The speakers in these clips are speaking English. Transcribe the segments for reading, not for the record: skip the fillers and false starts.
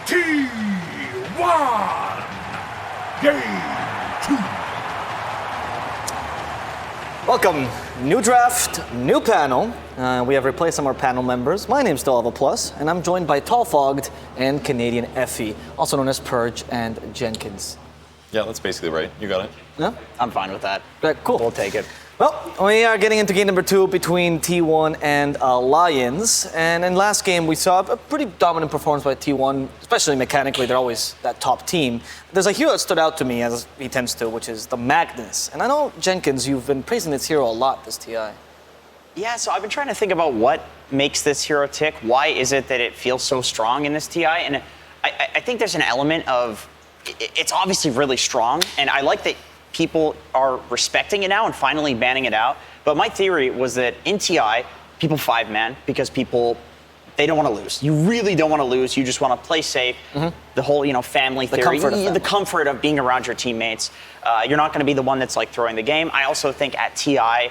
T1 Game 2. Welcome. New draft, new panel. We have replaced some of our panel members. My name's Delava Plus, and I'm joined by Tall Fogged and Canadian Effie, also known as Purge and Jenkins. Yeah, that's basically right. You got it. Yeah? I'm fine with that. Right, cool. We'll take it. Well, we are getting into game number 2 between T1 and Lions. And in last game, we saw a pretty dominant performance by T1, especially mechanically. They're always that top team. There's a hero that stood out to me, as he tends to, which is the Magnus. And I know, Jenkins, you've been praising this hero a lot this TI. Yeah, so I've been trying to think about what makes this hero tick. Why is it that it feels so strong in this TI? And I think there's an element of, it's obviously really strong, and I like that people are respecting it now and finally banning it out. But my theory was that in TI, people 5-man because they don't want to lose. You really don't want to lose. You just want to play safe. Mm-hmm. The whole, family theory, the comfort of being around your teammates. You're not going to be the one that's like throwing the game. I also think at TI,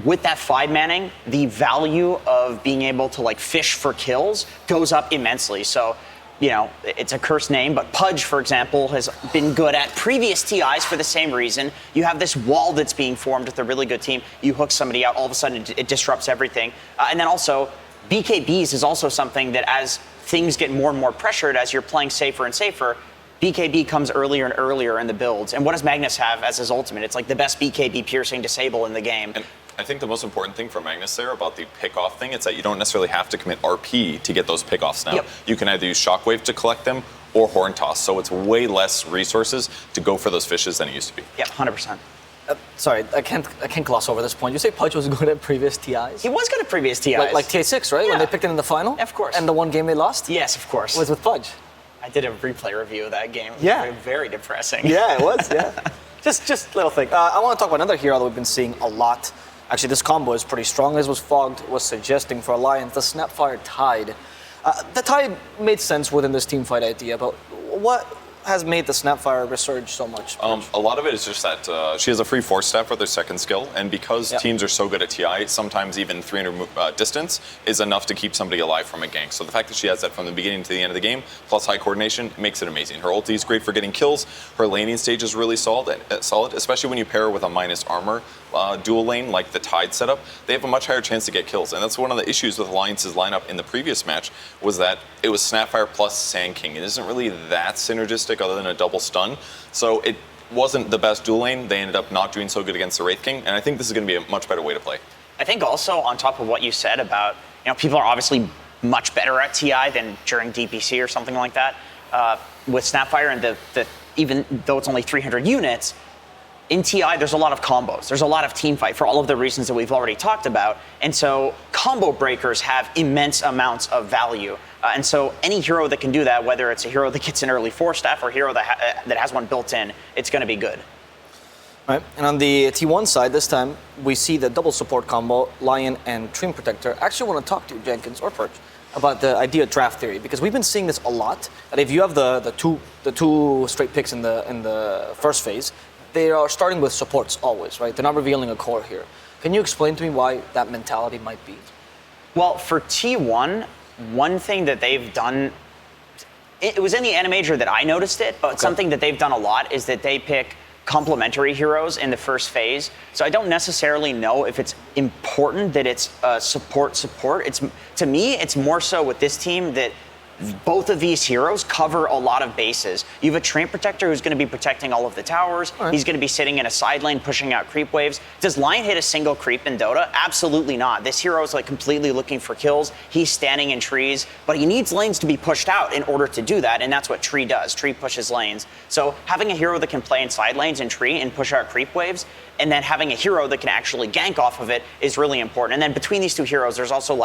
with that 5-manning, the value of being able to like fish for kills goes up immensely. So, it's a cursed name, but Pudge, for example, has been good at previous TIs for the same reason. You have this wall that's being formed with a really good team. You hook somebody out, all of a sudden it disrupts everything. And then also, BKBs is also something that as things get more and more pressured, as you're playing safer and safer, BKB comes earlier and earlier in the builds. And what does Magnus have as his ultimate? It's like the best BKB piercing disable in the game. And I think the most important thing for Magnus there about the pick-off thing is that you don't necessarily have to commit RP to get those pick-offs now. Yep. You can either use Shockwave to collect them or Horn Toss, so it's way less resources to go for those fishes than it used to be. Yep, 100%. Sorry, I can't gloss over this point. You say Pudge was good at previous TIs? He was good at previous TIs. Like TA6, right? Yeah. When they picked it in the final? Of course. And the one game they lost? Yes, of course. Was with Pudge. I did a replay review of that game. Yeah. Very depressing. Yeah, it was, yeah. just little thing. I want to talk about another hero that we've been seeing a lot. Actually, this combo is pretty strong, as was Fogged was suggesting for Alliance, the Snapfire Tide. The Tide made sense within this teamfight idea, but what has made the Snapfire resurge so much? A lot of it is just that she has a free force staff for their second skill, and because teams are so good at TI, sometimes even 300 distance is enough to keep somebody alive from a gank. So the fact that she has that from the beginning to the end of the game, plus high coordination, makes it amazing. Her ulti is great for getting kills. Her laning stage is really solid, especially when you pair her with a minus armor dual lane like the Tide setup. They have a much higher chance to get kills, and that's one of the issues with Alliance's lineup in the previous match was that it was Snapfire plus Sand King. It isn't really that synergistic other than a double stun, so it wasn't the best dual lane. They ended up not doing so good against the Wraith King, and I think this is going to be a much better way to play. I think also on top of what you said about, people are obviously much better at TI than during DPC or something like that. With Snapfire and the even though it's only 300 units, in TI, there's a lot of combos. There's a lot of team fight for all of the reasons that we've already talked about. And so combo breakers have immense amounts of value. And so any hero that can do that, whether it's a hero that gets an early 4-staff or a hero that has one built in, it's going to be good. Right. And on the T1 side, this time, we see the double support combo, Lion and Dream Protector. I actually want to talk to you, Jenkins or Purge, about the idea of draft theory, because we've been seeing this a lot. That if you have the two straight picks in the first phase, they are starting with supports always, right? They're not revealing a core here. Can you explain to me why that mentality might be? Well, for T1, one thing that they've done, it was in the Animator that I noticed it, but something that they've done a lot is that they pick complementary heroes in the first phase. So I don't necessarily know if it's important that it's support. To me, it's more so with this team that both of these heroes cover a lot of bases. You have a Train Protector who's going to be protecting all of the towers. Right. He's going to be sitting in a side lane pushing out creep waves. Does Lion hit a single creep in Dota? Absolutely not. This hero is like completely looking for kills. He's standing in trees, but he needs lanes to be pushed out in order to do that, and that's what Tree does. Tree pushes lanes. So having a hero that can play in side lanes and Tree and push out creep waves, and then having a hero that can actually gank off of it is really important. And then between these two heroes, there's also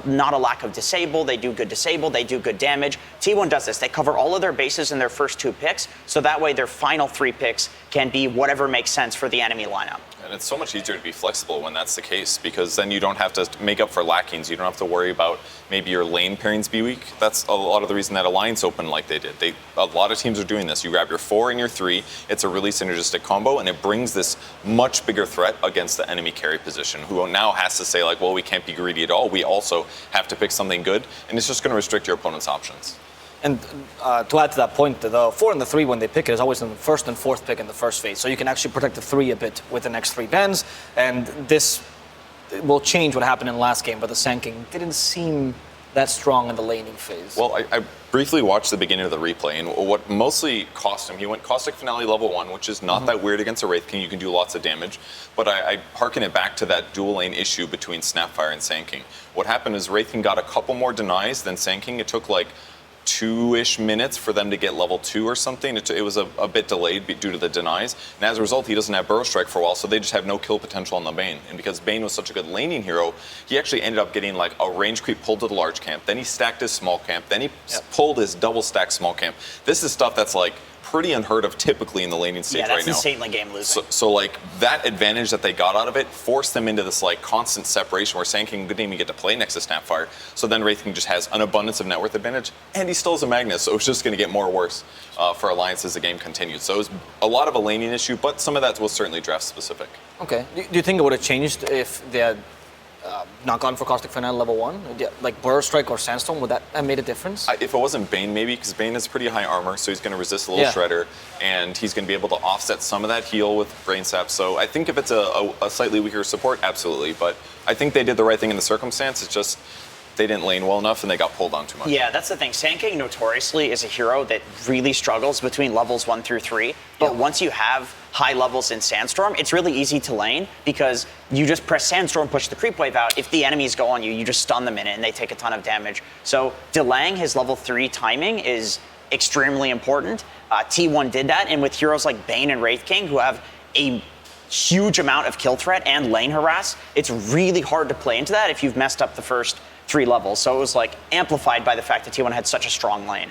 not a lack of disable. They do good disable. They do good damage. T1 does this. They cover all of their bases in their first 2 picks, so that way their final 3 picks can be whatever makes sense for the enemy lineup. And it's so much easier to be flexible when that's the case, because then you don't have to make up for lackings. You don't have to worry about maybe your lane pairings be weak. That's a lot of the reason that Alliance opened like they did. A lot of teams are doing this. You grab your 4 and your 3. It's a really synergistic combo, and it brings this much bigger threat against the enemy carry position, who now has to say, well, we can't be greedy at all. We also have to pick something good, and it's just going to restrict your opponent's options. And to add to that point, the 4 and the 3 when they pick it is always in the first and fourth pick in the first phase. So you can actually protect the 3 a bit with the next 3 bans. And this will change what happened in the last game, but the Sanking didn't seem that strong in the laning phase. Well, I briefly watched the beginning of the replay, and what mostly cost him, he went Caustic Finale level 1, which is not that weird against a Wraith King. You can do lots of damage. But I hearken it back to that dual lane issue between Snapfire and Sanking. What happened is Wraith King got a couple more denies than Sanking. It took like 2-ish minutes for them to get level 2 or something. It was a bit delayed due to the denies. And as a result, he doesn't have Burrow Strike for a while, so they just have no kill potential on the Bane. And because Bane was such a good laning hero, he actually ended up getting like a range creep pulled to the large camp. Then he stacked his small camp. Then he pulled his double stack small camp. This is stuff that's like pretty unheard of typically in the laning stage right now. Yeah, that's insanely game losing. So like that advantage that they got out of it forced them into this like constant separation where Sanking didn't even get to play next to Snapfire. So then Wraith King just has an abundance of net worth advantage, and he still has a Magnus, so it's just going to get more worse for Alliance as the game continues. So it was a lot of a laning issue, but some of that was certainly draft specific. Okay. Do you think it would have changed if they had not gone for Caustic Finale level 1? Like Burrow Strike or Sandstorm, would that have made a difference? If it wasn't Bane, maybe, because Bane has pretty high armor, so he's going to resist a little Shredder, and he's going to be able to offset some of that heal with Brain Sap. So I think if it's a slightly weaker support, absolutely. But I think they did the right thing in the circumstance. It's just they didn't lane well enough and they got pulled on too much. Yeah, that's the thing. Sanking notoriously is a hero that really struggles between levels 1 through 3. But once you have high levels in Sandstorm, it's really easy to lane because you just press Sandstorm, push the creep wave out. If the enemies go on you, you just stun them in it and they take a ton of damage. So delaying his level 3 timing is extremely important. T1 did that, and with heroes like Bane and Wraith King who have a huge amount of kill threat and lane harass, it's really hard to play into that if you've messed up the first 3 levels. So it was like amplified by the fact that T1 had such a strong lane.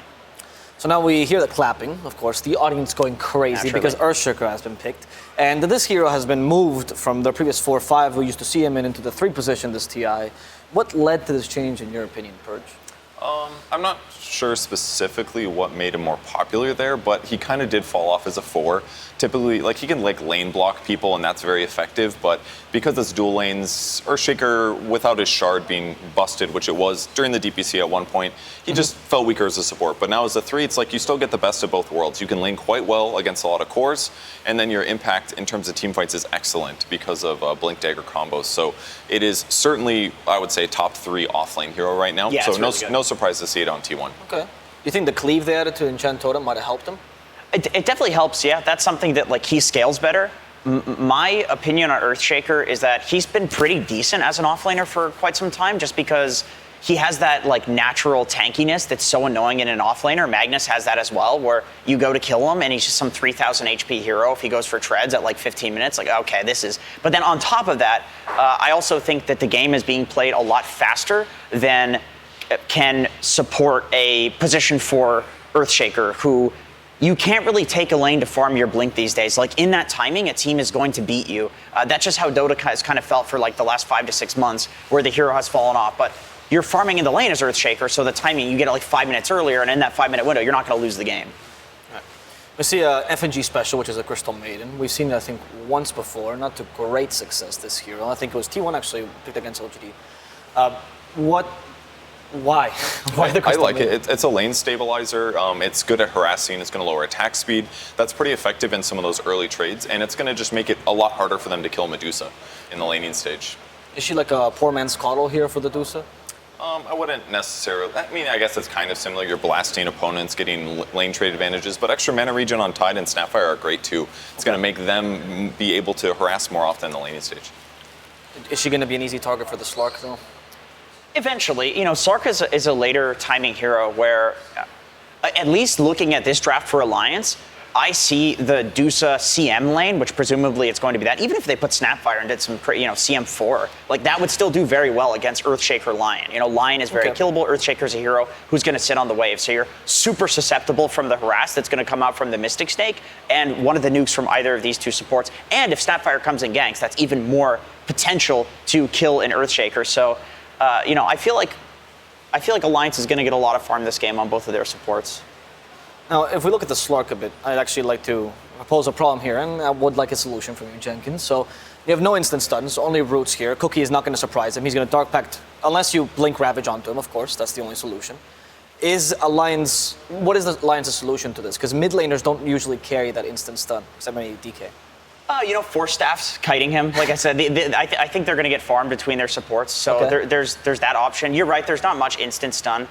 So now we hear the clapping, of course, the audience going crazy because Earthshaker has been picked. And this hero has been moved from the previous 4 or 5 who used to see him into the 3 position this TI. What led to this change in your opinion, Purge? I'm not sure specifically what made him more popular there, but he kind of did fall off as a 4. Typically, like he can like lane block people and that's very effective, but because it's dual lanes, Earthshaker without his shard being busted, which it was during the DPC at one point, he just felt weaker as a support. But now as a 3, it's like you still get the best of both worlds. You can lane quite well against a lot of cores, and then your impact in terms of team fights is excellent because of Blink Dagger combos. So it is certainly, I would say, top 3 offlane hero right now. Yeah, so really no surprise to see it on T1. Okay. Do you think the cleave they added to Enchant Totem might have helped him? It definitely helps, yeah. That's something that like he scales better. My opinion on Earthshaker is that he's been pretty decent as an offlaner for quite some time, just because he has that like natural tankiness that's so annoying in an offlaner. Magnus has that as well, where you go to kill him and he's just some 3,000 HP hero if he goes for treads at like 15 minutes. Like, okay, this is. But then on top of that, I also think that the game is being played a lot faster than can support a position for Earthshaker, who you can't really take a lane to farm your Blink these days. Like in that timing, a team is going to beat you. That's just how Dota has kind of felt for like the last 5 to 6 months, where the hero has fallen off. But you're farming in the lane as Earthshaker, so the timing, you get it like 5 minutes earlier, and in that 5-minute window, you're not going to lose the game. Right. We see a FNG special, which is a Crystal Maiden. We've seen it, I think, once before, not to great success this hero. I think it was T1 actually picked against LGD. Why? Why the Crystal I like Maiden? it. It's a lane stabilizer. It's good at harassing. It's going to lower attack speed. That's pretty effective in some of those early trades, and it's going to just make it a lot harder for them to kill Medusa in the laning stage. Is she like a poor man's coddle here for the Medusa? I wouldn't necessarily. I mean, I guess it's kind of similar. You're blasting opponents, getting lane trade advantages, but extra mana regen on Tide and Snapfire are great too. It's going to make them be able to harass more often in the laning stage. Is she going to be an easy target for the Slark though? Eventually, you know, Slark is a later timing hero where, at least looking at this draft for Alliance, I see the Dusa CM lane, which presumably it's going to be that. Even if they put Snapfire and did some, CM4, like that would still do very well against Earthshaker Lion. You know, Lion is very killable. Earthshaker's a hero who's going to sit on the wave. So you're super susceptible from the harass that's going to come out from the Mystic Snake and one of the nukes from either of these 2 supports. And if Snapfire comes in ganks, that's even more potential to kill an Earthshaker. So, I feel like Alliance is going to get a lot of farm this game on both of their supports. Now, if we look at the Slark a bit, I'd actually like to propose a problem here, and I would like a solution from you, Jenkins. So you have no instant stuns, only roots here. Cookie is not going to surprise him. He's going to Dark Pact, unless you blink Ravage onto him, of course. That's the only solution. What is the Alliance's solution to this? Because mid laners don't usually carry that instant stun, except maybe DK. Force staffs kiting him. Like I said, I think they're going to get farmed between their supports. So Okay. there's that option. You're right. There's not much instant stun.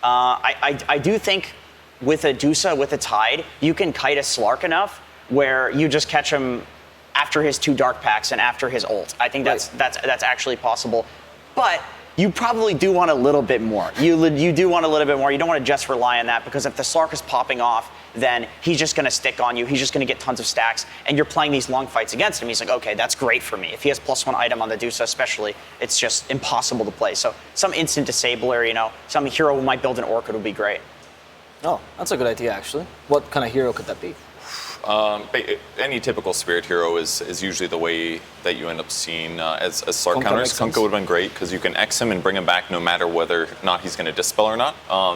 I do think with a Dusa, with a Tide, you can kite a Slark enough where you just catch him after his 2 dark packs and after his ult. I think that's actually possible. But you probably do want a little bit more. You do want a little bit more. You don't want to just rely on that, because if the Slark is popping off, then he's just going to stick on you. He's just going to get tons of stacks, and you're playing these long fights against him. He's like, okay, that's great for me. If he has +1 item on the Dusa especially, it's just impossible to play. So some instant disabler, some hero who might build an Orchid would be great. Oh, that's a good idea, actually. What kind of hero could that be? Any typical spirit hero is usually the way that you end up seeing as Slark Kunkka counters. makes sense. Kunkka would have been great because you can X him and bring him back no matter whether or not he's going to dispel or not.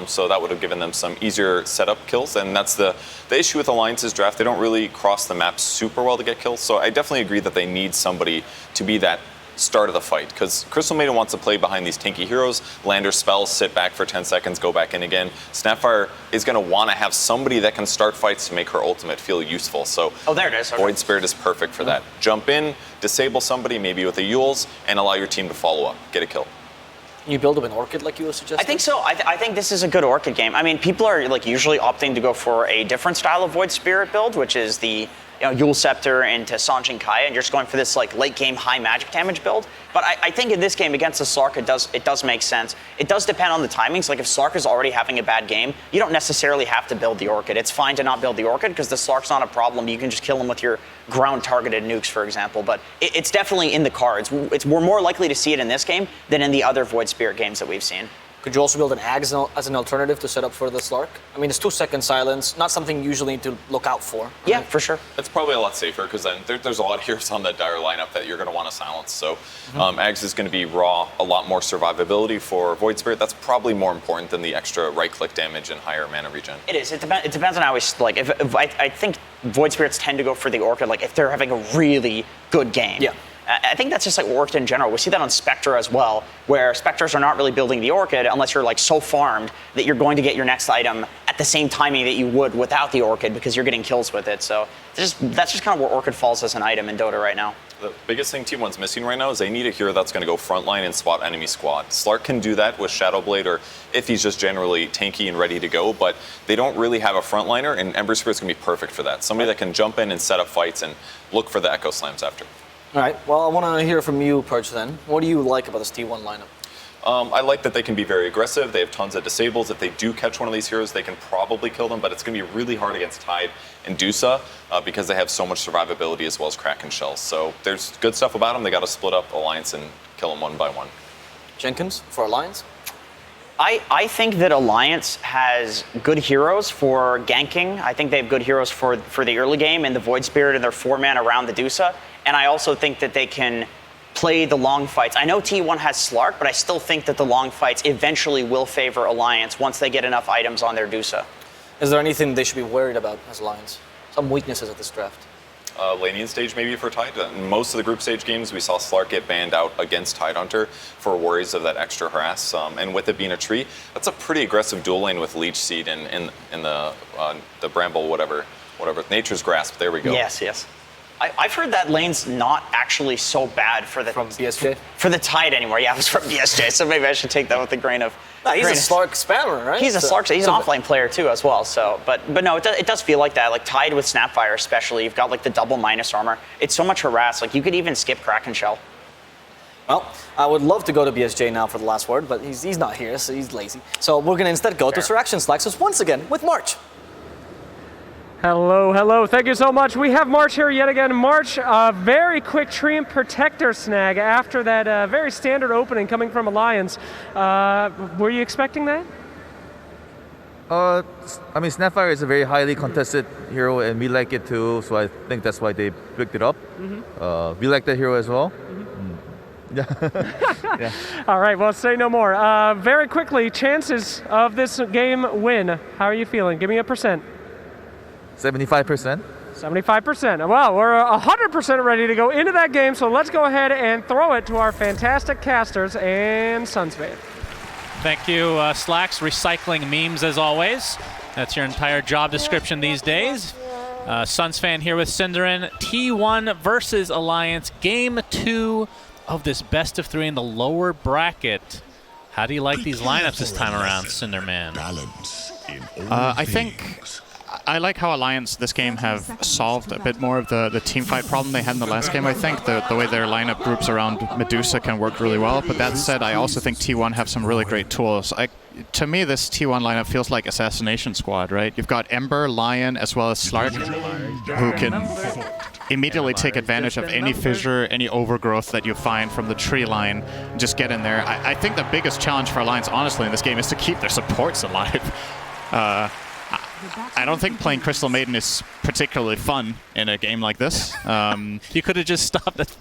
So that would have given them some easier setup kills. And that's the issue with Alliance's draft. They don't really cross the map super well to get kills. So I definitely agree that they need somebody to be that start of the fight, because Crystal Maiden wants to play behind these tanky heroes, land her spells, sit back for 10 seconds, go back in again. Snapfire is going to want to have somebody that can start fights to make her ultimate feel useful. So There it is. Okay. Void Spirit is perfect for that. Jump in, disable somebody, maybe with a Eul's, and allow your team to follow up, get a kill. Can you build up an Orchid like you were suggesting? I think so. I think this is a good Orchid game. I mean, people are usually opting to go for a different style of Void Spirit build, which is the Yule Scepter into Sanjin Kaya, and you're just going for this late game high magic damage build. But I think in this game against the Slark, it does make sense. It does depend on the timings. Like if Slark is already having a bad game, you don't necessarily have to build the Orchid. It's fine to not build the Orchid because the Slark's not a problem. You can just kill him with your ground targeted nukes, for example. But it's definitely in the cards. We're more likely to see it in this game than in the other Void Spirit games that we've seen. Could you also build an Ag as an alternative to set up for the Slark? I mean, it's 2-second silence, not something you usually need to look out for. Yeah, for sure. It's probably a lot safer because then there's a lot of heroes on the Dire lineup that you're going to want to silence. So Ags is going to be raw, a lot more survivability for Void Spirit. That's probably more important than the extra right-click damage and higher mana regen. It is. It depends on how he's if I think Void Spirits tend to go for the Orchid if they're having a really good game. Yeah. I think that's just Orchid in general. We see that on Spectre as well, where Spectres are not really building the Orchid unless you're so farmed that you're going to get your next item at the same timing that you would without the Orchid because you're getting kills with it. So that's just kind of where Orchid falls as an item in Dota right now. The biggest thing Team 1's missing right now is they need a hero that's going to go frontline and spot enemy squad. Slark can do that with Shadowblade or if he's just generally tanky and ready to go, but they don't really have a frontliner, and Ember Spirit's going to be perfect for that. Somebody that can jump in and set up fights and look for the Echo Slams after. All right, well, I want to hear from you, Perch, then. What do you like about this T1 lineup? I like that they can be very aggressive. They have tons of disables. If they do catch one of these heroes, they can probably kill them, but it's going to be really hard against Tide and Dusa because they have so much survivability as well as Kraken Shells. So there's good stuff about them. They got to split up Alliance and kill them one by one. Jenkins, for Alliance? I think that Alliance has good heroes for ganking. I think they have good heroes for the early game and the Void Spirit and their 4-man around the Dusa. And I also think that they can play the long fights. I know T1 has Slark, but I still think that the long fights eventually will favor Alliance once they get enough items on their Dusa. Is there anything they should be worried about as Alliance? Some weaknesses at this draft? Laning stage maybe for Tide. In most of the group stage games, we saw Slark get banned out against Tidehunter for worries of that extra harass. And with it being a tree, that's a pretty aggressive dual lane with Leech Seed and the Bramble, whatever, Nature's Grasp. There we go. Yes. I've heard that lane's not actually so bad from BSJ? For the Tide anymore. Yeah, it was from BSJ, so maybe I should take that with a grain of. He's a Slark spammer, right? He's a Slark. He's an offlane player too, as well. So, but no, it does feel like that. Tide with Snapfire, especially, you've got the double minus armor. It's so much harass. You could even skip Kraken Shell. Well, I would love to go to BSJ now for the last word, but he's not here, so he's lazy. So we're going to instead go to Sir Action Slaxus once again with March. Hello. Thank you so much. We have March here yet again. March, a very quick Treant Protector snag after that very standard opening coming from Alliance. Were you expecting that? I mean, Snapfire is a very highly contested hero, and we like it too, so I think that's why they picked it up. We like that hero as well. Yeah. All right, well, say no more. Very quickly, chances of this game win. How are you feeling? Give me a percent. 75%. 75%. Well, we're 100% ready to go into that game, so let's go ahead and throw it to our fantastic casters and Sunswave. Thank you, Slacks. Recycling memes as always. That's your entire job description these days. Suns fan here with Cinderin. T1 versus Alliance. Game 2 of this best of 3 in the lower bracket. How do you like these lineups this time around, Cinderman? I think I like how Alliance this game have solved a bit more of the team fight problem they had in the last game. I think the way their lineup groups around Medusa can work really well. But that said, I also think T1 have some really great tools. To me, this T1 lineup feels like Assassination Squad, right? You've got Ember, Lion, as well as Slark, who can immediately take advantage of any fissure, any overgrowth that you find from the tree line. Just get in there. I think the biggest challenge for Alliance, honestly, in this game is to keep their supports alive. I don't think playing Crystal Maiden is particularly fun in a game like this. You could have just stopped it.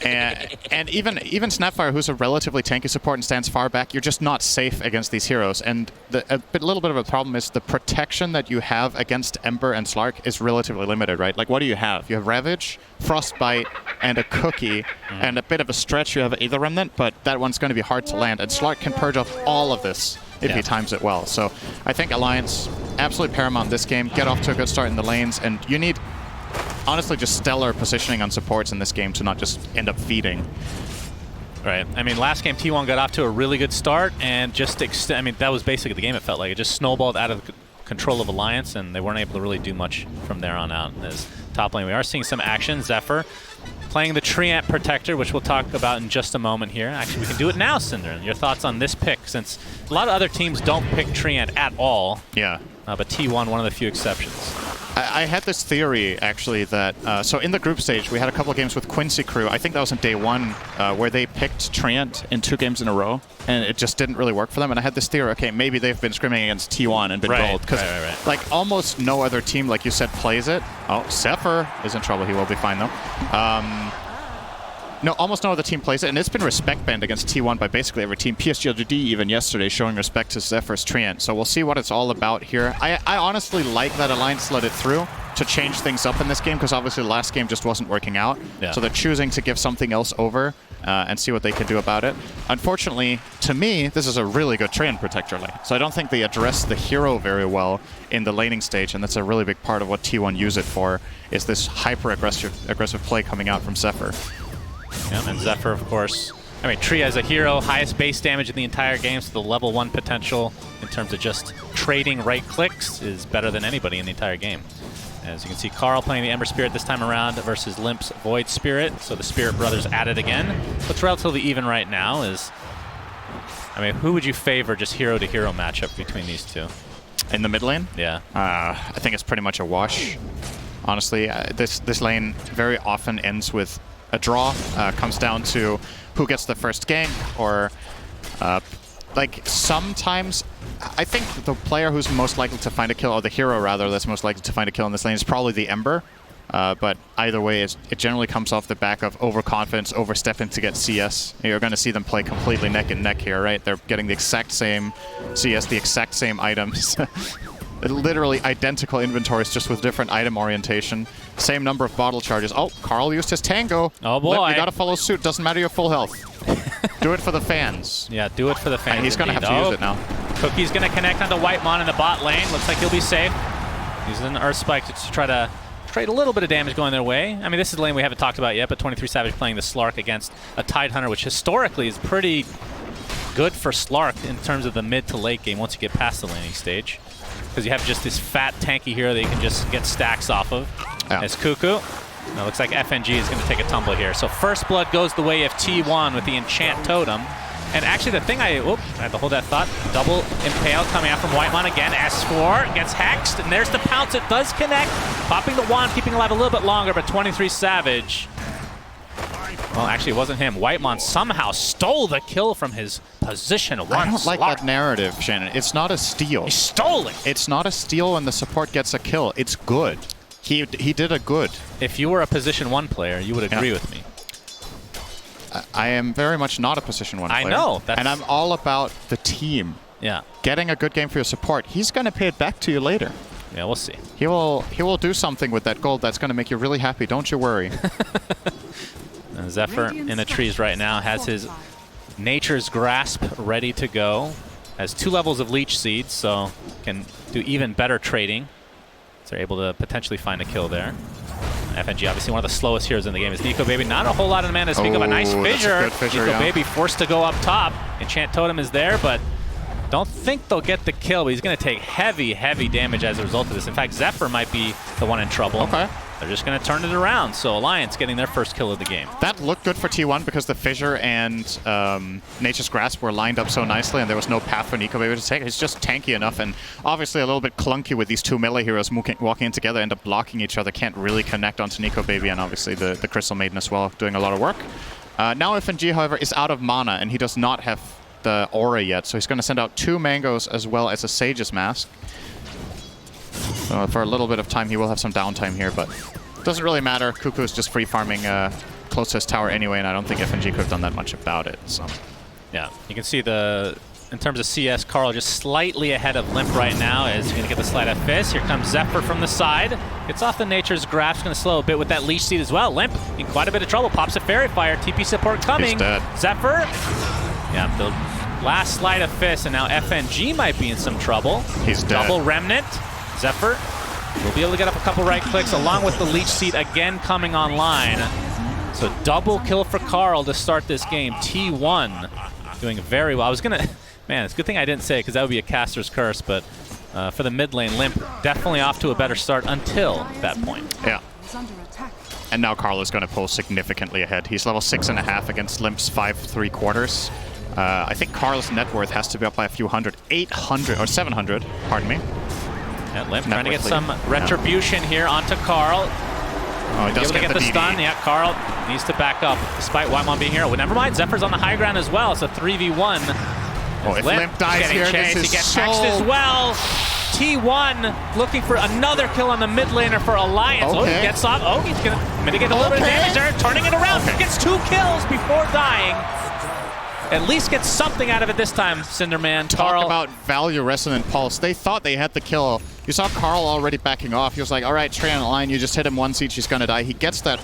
And even Snapfire, who's a relatively tanky support and stands far back, you're just not safe against these heroes. And a little bit of a problem is the protection that you have against Ember and Slark is relatively limited, right? Like, what do you have? You have Ravage, Frostbite, and a Cookie, and a bit of a stretch you have Aether Remnant, but that one's going to be hard to land. And Slark can purge off all of this if he times it well. So I think Alliance, absolutely paramount this game. Get off to a good start in the lanes, and you need honestly just stellar positioning on supports in this game to not just end up feeding. Right. I mean, last game T1 got off to a really good start, and just I mean, that was basically the game. It felt like it just snowballed out of control of Alliance, and they weren't able to really do much from there on out. As top lane, we are seeing some action. Zephyr playing the Treant Protector, which we'll talk about in just a moment here. Actually, we can do it now, Cinder. Your thoughts on this pick, since a lot of other teams don't pick Treant at all. Yeah. But T1, one of the few exceptions. I had this theory, actually, that... so in the group stage, we had a couple of games with Quincy Crew. I think that was in day 1, where they picked Treant in 2 games in a row, and it just didn't really work for them. And I had this theory, okay, maybe they've been scrimming against T1 and been rolled. Because, like, almost no other team, like you said, plays it. Oh, Zephyr is in trouble. He will be fine, though. No, almost no other team plays it, and it's been respect banned against T1 by basically every team. PSG even yesterday showing respect to Zephyr's Treant. So we'll see what it's all about here. I honestly like that Alliance let it through to change things up in this game, because obviously the last game just wasn't working out. Yeah. So they're choosing to give something else over and see what they can do about it. Unfortunately, to me, this is a really good Treant Protector lane. So I don't think they address the hero very well in the laning stage, and that's a really big part of what T1 use it for, is this hyper-aggressive play coming out from Zephyr. Yeah, and Zephyr, of course. I mean, Tree as a hero, highest base damage in the entire game, so the level 1 potential in terms of just trading right clicks is better than anybody in the entire game. As you can see, Carl playing the Ember Spirit this time around versus Limp's Void Spirit, so the Spirit Brothers at it again. What's relatively even right now is, I mean, who would you favor just hero-to-hero matchup between these two? In the mid lane? Yeah. I think it's pretty much a wash, honestly. This lane very often ends with a draw. Comes down to who gets the first gank, or like sometimes I think the player who's most likely to find a kill, or the hero rather, that's most likely to find a kill in this lane is probably the Ember. But either way, it generally comes off the back of overconfidence, overstepping to get CS. You're going to see them play completely neck and neck here, right? They're getting the exact same CS, the exact same items. Literally identical inventories, just with different item orientation. Same number of bottle charges. Oh, Carl used his Tango. Oh boy. You gotta follow suit. Doesn't matter your full health. Do it for the fans. Yeah, do it for the fans. And he's gonna have to use it now. Cookie's gonna connect onto Whitemon in the bot lane. Looks like he'll be safe. Using an Earth Spike to try to trade a little bit of damage going their way. I mean, this is a lane we haven't talked about yet, but 23 Savage playing the Slark against a Tidehunter, which historically is pretty good for Slark in terms of the mid to late game once you get past the laning stage. Because you have just this fat, tanky hero that you can just get stacks off of. Yeah. As Cuckoo. Now, looks like FNG is going to take a tumble here. So First Blood goes the way of T1 with the Enchant Totem. And actually, the thing I had to hold that thought. Double Impale coming out from Whitemon again. S4 gets hexed, and there's the pounce. It does connect. Popping the wand, keeping alive a little bit longer, but 23 Savage. Well, actually, it wasn't him. Whitemon somehow stole the kill from his position once. I don't like that narrative, Shannon. It's not a steal. He stole it. It's not a steal when the support gets a kill. It's good. He did a good. If you were a position 1 player, you would agree with me. I am very much not a position 1 player. I know. And I'm all about the team. Yeah. Getting a good game for your support. He's going to pay it back to you later. Yeah, we'll see. He will do something with that gold that's going to make you really happy. Don't you worry. And Zephyr in the trees right now has his Nature's Grasp ready to go. Has 2 levels of Leech Seeds, so can do even better trading. So they're able to potentially find a kill there. FNG, obviously one of the slowest heroes in the game, is Nico Baby. Not a whole lot of mana to speak of. A nice fissure. Nico Baby forced to go up top. Enchant Totem is there, but don't think they'll get the kill. But he's going to take heavy, heavy damage as a result of this. In fact, Zephyr might be the one in trouble. Okay. They're just going to turn it around. So Alliance getting their first kill of the game. That looked good for T1 because the Fissure and Nature's Grasp were lined up so nicely and there was no path for Nico Baby to take. He's just tanky enough and obviously a little bit clunky with these 2 melee heroes walking in together, end up blocking each other, can't really connect onto Nico Baby, and obviously the Crystal Maiden as well, doing a lot of work. Now FNG, however, is out of mana and he does not have the aura yet, so he's going to send out 2 Mangoes as well as a Sage's Mask. So for a little bit of time he will have some downtime here, but doesn't really matter. Cuckoo is just free farming close to his tower anyway, and I don't think FNG could have done that much about it. So yeah, you can see in terms of CS, Carl just slightly ahead of Limp right now as he's going to get the Sleight of Fist. Here comes Zephyr from the side. Gets off the Nature's Grasp, going to slow a bit with that Leech Seed as well. Limp in quite a bit of trouble. Pops a Fairy Fire. TP support coming. He's dead. Zephyr. Yeah, the last Sleight of Fist, and now FNG might be in some trouble. He's dead. Double Remnant. Zephyr will be able to get up a couple right clicks along with the Leech Seed again coming online. So double kill for Carl to start this game. T1 doing very well. I was going to... Man, it's a good thing I didn't say it because that would be a caster's curse, but for the mid lane, Limp definitely off to a better start until that point. Yeah. And now Carl is going to pull significantly ahead. He's level 6.5 against Limp's 5.75. I think Carl's net worth has to be up by a few hundred. 800, or 700, pardon me. Yeah, Limp trying to get some retribution here onto Carl. Oh, he does get the stun. Yeah, Carl needs to back up despite Whitemon being here. Well, never mind, Zephyr's on the high ground as well. It's a 3v1. Oh, if Limp dies here, this is he gets hexed as well. T1 looking for another kill on the mid laner for Alliance. Okay. Oh, he gets off. Oh, he's going to mitigate a little bit of damage there. Turning it around. Okay. Gets 2 kills before dying. At least gets something out of it this time, Cinderman. Talk about value Resonant Pulse. They thought they had the kill. You saw Carl already backing off. He was like, all right, Trey on the line, you just hit him once each, he's going to die. He gets that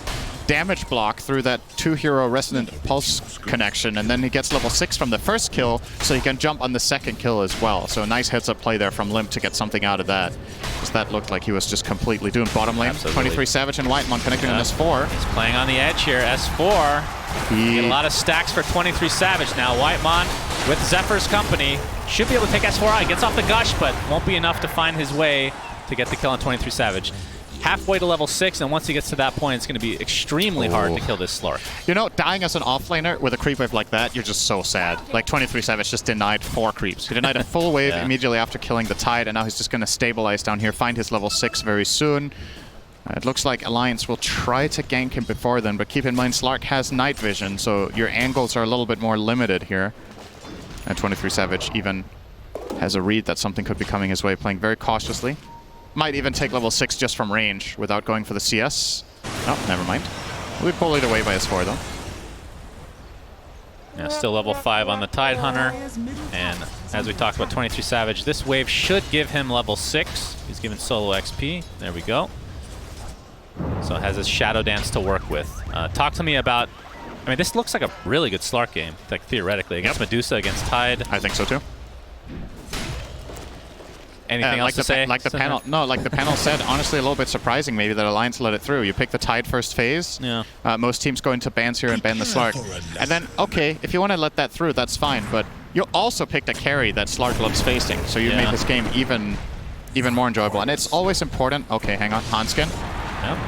damage block through that 2-hero Resonant Pulse connection, and then he gets level 6 from the first kill, so he can jump on the second kill as well. So a nice heads-up play there from Limp to get something out of that, because that looked like he was just completely doomed. Bottom lane, Absolutely. 23 Savage and Whitemon connecting on S4. He's playing on the edge here, S4. Get a lot of stacks for 23 Savage now. Whitemon with Zephyr's company should be able to take S4 out. He gets off the Gush, but won't be enough to find his way to get the kill on 23 Savage. Halfway to level 6, and once he gets to that point, it's going to be extremely hard to kill this Slark. You know, dying as an offlaner with a creep wave like that, you're just so sad. Like 23 Savage just denied 4 creeps. He denied a full wave immediately after killing the Tide, and now he's just going to stabilize down here, find his level 6 very soon. It looks like Alliance will try to gank him before then, but keep in mind Slark has night vision, so your angles are a little bit more limited here. And 23 Savage even has a read that something could be coming his way, playing very cautiously. Might even take level 6 just from range without going for the CS. Oh, never mind. We pull it away by S4 though. Yeah, still level 5 on the Tide Hunter. And as we talked about 23 Savage, this wave should give him level 6. He's given solo XP. There we go. So has his Shadow Dance to work with. Talk to me about... I mean, this looks like a really good Slark game, like theoretically. Against Medusa, against Tide. I think so too. Anything else to say? Like the panel, no, like the panel said, honestly a little bit surprising maybe that Alliance let it through. You pick the Tide first phase. Yeah. Most teams go into bans here and ban the Slark. And then, okay, if you want to let that through, that's fine. But you also picked a carry that Slark loves facing. So you made this game even more enjoyable. And it's always important. Okay, hang on. Hanskin. Yep.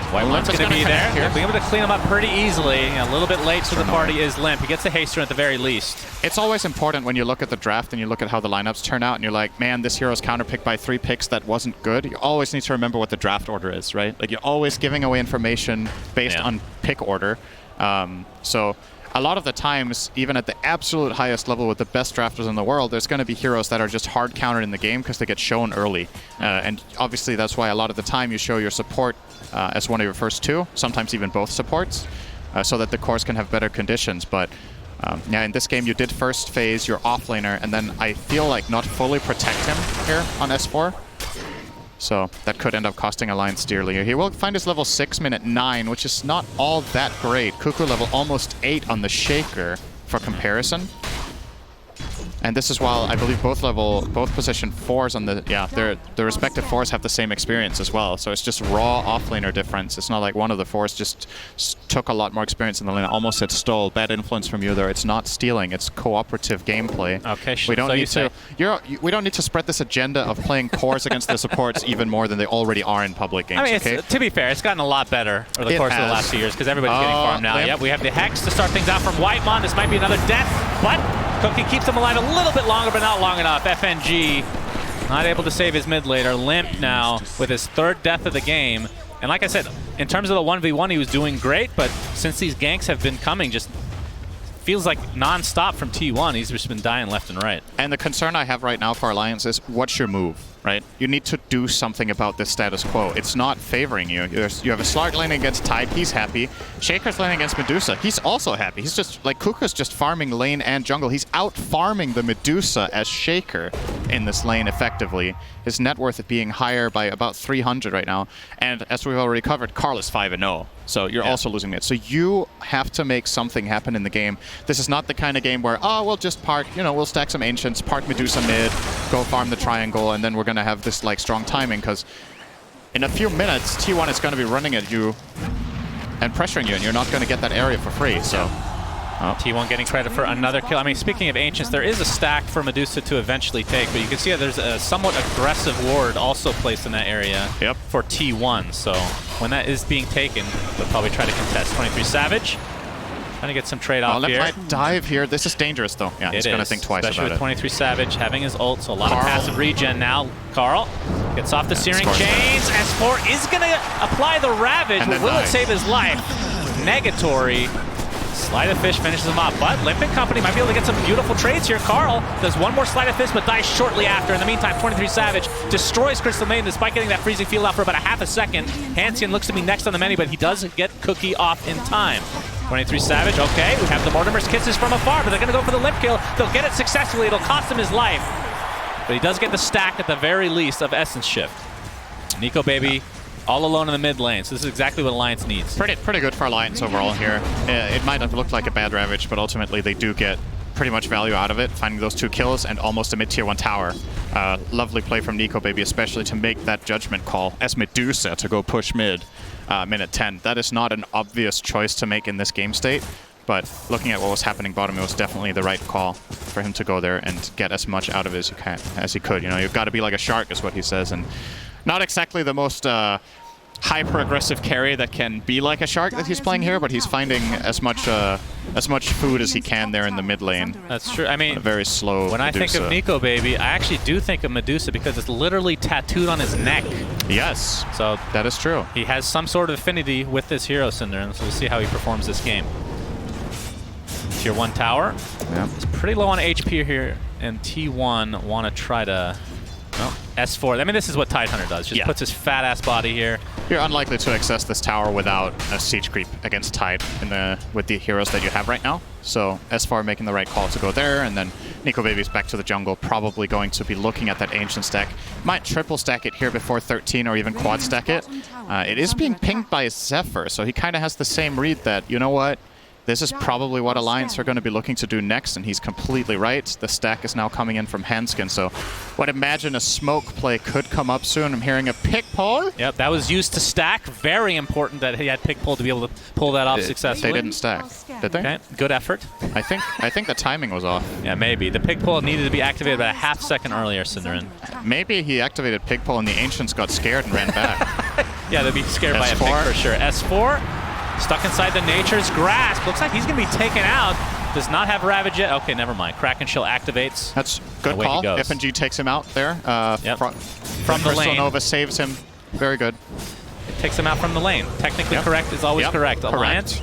Whitemon's going to be there. He'll be able to clean him up pretty easily. A little bit late to the party is Limp. He gets a haste run at the very least. It's always important when you look at the draft and you look at how the lineups turn out and you're like, man, this hero's counterpicked by 3 picks that wasn't good. You always need to remember what the draft order is, right? Like you're always giving away information based on pick order. So a lot of the times, even at the absolute highest level with the best drafters in the world, there's going to be heroes that are just hard countered in the game because they get shown early. And obviously that's why a lot of the time you show your support as one of your first 2, sometimes even both supports, so that the cores can have better conditions. But yeah, in this game you did first phase your offlaner, and then I feel like not fully protect him here on S4. So that could end up costing Alliance dearly. He will find his level 6 minute 9, which is not all that great. Cuckoo level almost 8 on the Shaker. for comparison. And this is while I believe both position 4s on the, the respective 4s have the same experience as well. So it's just raw offlaner difference. It's not like one of the 4s just took a lot more experience in the lane. I almost said stole. Bad influence from you there. It's not stealing. It's cooperative gameplay. Okay, we don't need to. We don't need to spread this agenda of playing cores against the supports even more than they already are in public games. I mean, okay? to be fair, it's gotten a lot better over the course of the last few years because everybody's getting farmed now. Yep, we have the Hex to start things out from Whitemon. This might be another death, but Cookie keeps him alive a little bit longer, but not long enough. FNG not able to save his mid laner. Limp now with his 3rd death of the game. And like I said, in terms of the 1v1, he was doing great, but since these ganks have been coming, just feels like non-stop from T1. He's just been dying left and right. And the concern I have right now for Alliance is, what's your move, right? You need to do something about this status quo. It's not favoring you. You have a Slark lane against Tide, he's happy. Shaker's lane against Medusa, he's also happy. He's just, like, Kuka's just farming lane and jungle. He's out-farming the Medusa as Shaker in this lane effectively. His net worth being higher by about 300 right now. And as we've already covered, Karl is 5-0. So you're also losing it. So you have to make something happen in the game. This is not the kind of game where, oh, we'll just park, we'll stack some Ancients, park Medusa mid, go farm the triangle, and then we're going to have this like strong timing, because in a few minutes, T1 is going to be running at you and pressuring you, and you're not going to get that area for free. So T1 getting credit for another kill. I mean, speaking of Ancients, there is a stack for Medusa to eventually take, but you can see that there's a somewhat aggressive ward also placed in that area for T1. So when that is being taken, they'll probably try to contest. 23 Savage trying to get some trade-off here. Might dive here. This is dangerous, though. Yeah, he's going to think twice especially about with 23 Savage having his ult, so a lot Karl. of passive regen now. Karl gets off the Searing Chains. S4 is going to apply the Ravage, but will it save his life? Negatory. Sleight of Fish finishes him off, but Limp & Company might be able to get some beautiful trades here. Karl does one more Sleight of Fish, but dies shortly after. In the meantime, 23 Savage destroys Crystal Maiden despite getting that freezing field out for about a half a second. Hanskin looks to be next on the menu, but he does get Cookie off in time. 23 Savage, okay, we have the Mortimer's Kisses from afar, but they're going to go for the Limp kill. They'll get it successfully. It'll cost him his life. But he does get the stack at the very least of Essence Shift. Nico Baby all alone in the mid lane, so this is exactly what Alliance needs. Pretty good for Alliance overall here. It might have looked like a bad Ravage, but ultimately they do get pretty much value out of it, finding those 2 kills and almost a mid-tier 1 tower. Lovely play from Nico Baby, especially to make that judgment call as Medusa to go push mid minute 10. That is not an obvious choice to make in this game state, but looking at what was happening bottom, it was definitely the right call for him to go there and get as much out of it as he could. You've got to be like a shark, is what he says, and not exactly the most hyper-aggressive carry that can be like a shark that he's playing here, but he's finding as much food as he can there in the mid lane. That's true. I mean, a very slow when Medusa. I think of Nico Baby, I actually do think of Medusa because it's literally tattooed on his neck. Yes, so that is true. He has some sort of affinity with this hero, Cinder, so we'll see how he performs this game. Tier 1 tower. Yeah. It's pretty low on HP here, and T1 want to try to... Well, S4. I mean, this is what Tidehunter does. Just puts his fat-ass body here. You're unlikely to access this tower without a siege creep against Tide with the heroes that you have right now. So S4 making the right call to go there, and then Nico Baby's back to the jungle, probably going to be looking at that Ancient stack. Might triple stack it here before 13 or even quad stack it. It is being pinged by Zephyr, so he kind of has the same read that, you know what? This is probably what Alliance are going to be looking to do next, and he's completely right. The stack is now coming in from Hanskin, so would imagine a smoke play could come up soon. I'm hearing a pick pull. Yep, that was used to stack. Very important that he had pick pull to be able to pull that off successfully. They didn't stack, did they? Okay, good effort. I think the timing was off. Yeah, maybe. The pick pull needed to be activated about a half second earlier, Cinderin. Maybe he activated pick pull and the Ancients got scared and ran back. Yeah, they'd be scared by a pick for sure. S4. Stuck inside the Nature's Grasp. Looks like he's going to be taken out. Does not have Ravage yet. Okay, never mind. Kraken Shield activates. That's good call. FNG takes him out there. From the lane. Nova saves him. Very good. It takes him out from the lane. Technically correct is always correct. Alliance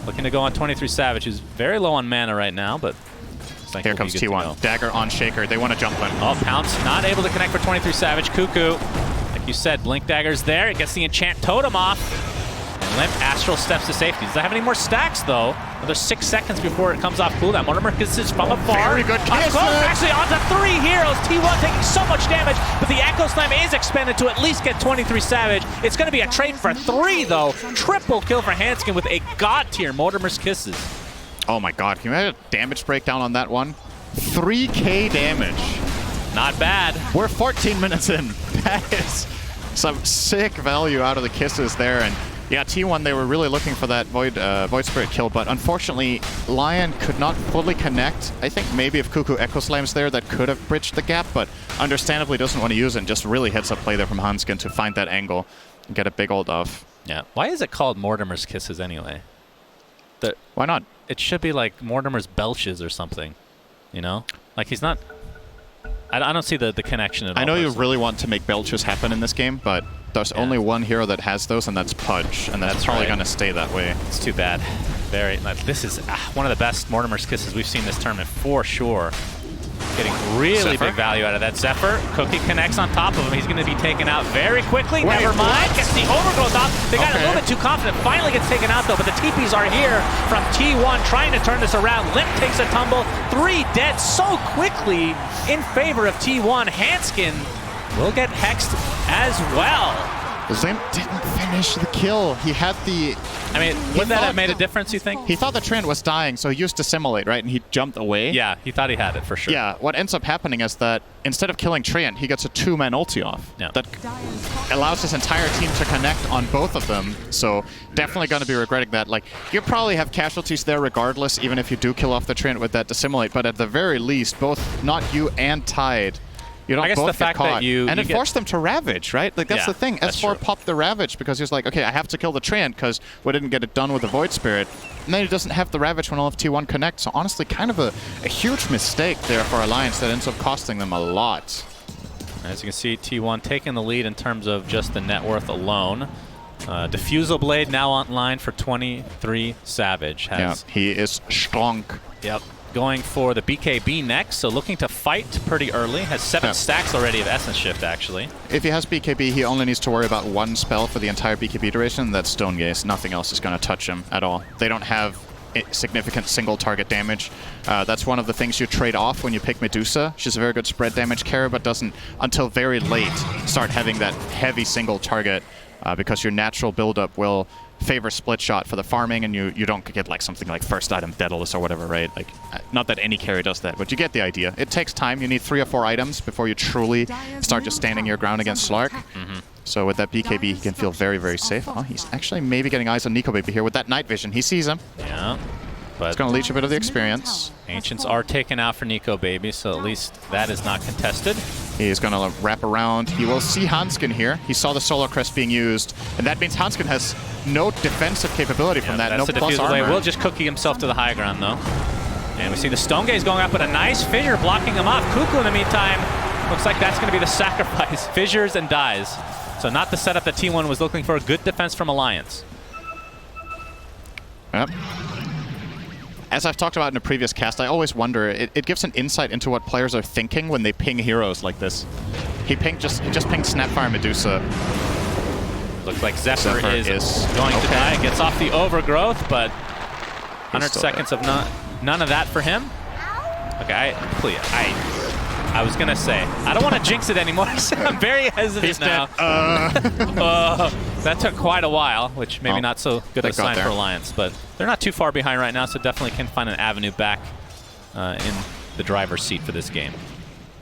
looking to go on 23 Savage, who's very low on mana right now, but... Here comes T1. Dagger on Shaker. They want to jump in. Oh, Pounce not able to connect for 23 Savage. Cuckoo. Like you said, Blink Dagger's there. It gets the Enchant Totem off. Limp Astral steps to safety. Does that have any more stacks, though? Another 6 seconds before it comes off cooldown. Mortimer kisses from afar. Very good kiss. Actually, onto 3 heroes. T1 taking so much damage, but the Echo Slam is expended to at least get 23 Savage. It's going to be a trade for 3, though. Triple kill for Hanskin with a god tier Mortimer's Kisses. Oh my god, can you imagine a damage breakdown on that one? 3k damage. Not bad. We're 14 minutes in. That is some sick value out of the kisses there. And yeah, T1, they were really looking for that Void Spirit kill, but unfortunately, Lion could not fully connect. I think maybe if Cuckoo Echo Slam's there, that could have bridged the gap, but understandably doesn't want to use it, and just really heads up play there from Hanskin to find that angle and get a big old off. Yeah. Why is it called Mortimer's Kisses anyway? Why not? It should be like Mortimer's Belches or something, you know? Like he's not... I don't see the connection at all. I know you really want to make belches happen in this game, but there's only one hero that has those, and that's Pudge, and that's probably going to stay that way. It's too bad. This is one of the best Mortimer's Kisses we've seen this tournament for sure. Getting really big value out of that. Zephyr, Cookie connects on top of him. He's going to be taken out very quickly. Never mind. Gets the overgrowth off. They got a little bit too confident. Finally gets taken out though, but the TPs are here from T1 trying to turn this around. Limp takes a tumble. 3 dead so quickly in favor of T1. Hanskin will get hexed as well. Limp didn't finish the kill. He had the... I mean, would that have made a difference, you think? He thought the Treant was dying, so he used Dissimulate, right? And he jumped away. Yeah, he thought he had it for sure. Yeah, what ends up happening is that instead of killing Treant, he gets a 2-man ulti off. Yeah. That allows his entire team to connect on both of them. So definitely going to be regretting that. Like, you probably have casualties there regardless, even if you do kill off the Treant with that Dissimulate. But at the very least, both not you and Tide, you don't both get caught. And it forced them to Ravage, right? Like, that's the thing. S4 popped the Ravage because he was like, okay, I have to kill the Treant because we didn't get it done with the Void Spirit. And then he doesn't have the Ravage when all of T1 connect. So honestly, kind of a huge mistake there for Alliance that ends up costing them a lot. As you can see, T1 taking the lead in terms of just the net worth alone. Diffusal Blade now online for 23 Savage. He is strong. Yep. Going for the BKB next, so looking to fight pretty early. Has 7 stacks already of Essence Shift, actually. If he has BKB, he only needs to worry about 1 spell for the entire BKB duration. That's Stone Gaze. Nothing else is going to touch him at all. They don't have significant single target damage. That's one of the things you trade off when you pick Medusa. She's a very good spread damage carry, but doesn't, until very late, start having that heavy single target because your natural buildup will favor split shot for the farming, and you don't get like something like first item Daedalus or whatever, right? Like, not that any carry does that, but you get the idea. It takes time. You need 3 or 4 items before you truly start just standing your ground against Slark. So with that BKB, he can feel very, very safe. Oh, he's actually maybe getting eyes on Nico Baby here with that night vision. He sees him. Yeah. But it's going to leech a bit of the experience. Ancients are taken out for Nico Baby, so at least that is not contested. He's going to wrap around. He will see Hanskin here. He saw the Solar Crest being used, and that means Hanskin has no defensive capability from that. No plus armor. Will just cookie himself to the high ground, though. And we see the Stone Gaze going up, but a nice fissure blocking him off. Cuckoo, in the meantime, looks like that's going to be the sacrifice. Fissures and dies. So not the setup that T1 was looking for. A good defense from Alliance. Yep. As I've talked about in a previous cast, I always wonder, it gives an insight into what players are thinking when they ping heroes like this. He just pinged Snapfire Medusa. Looks like Zephyr is going to die. Gets off the overgrowth, but 100 seconds of none of that for him. Okay, I was going to say, I don't want to jinx it anymore, so I'm very hesitant now. That took quite a while, which maybe not so good a sign for Alliance, but they're not too far behind right now, so definitely can find an avenue back in the driver's seat for this game.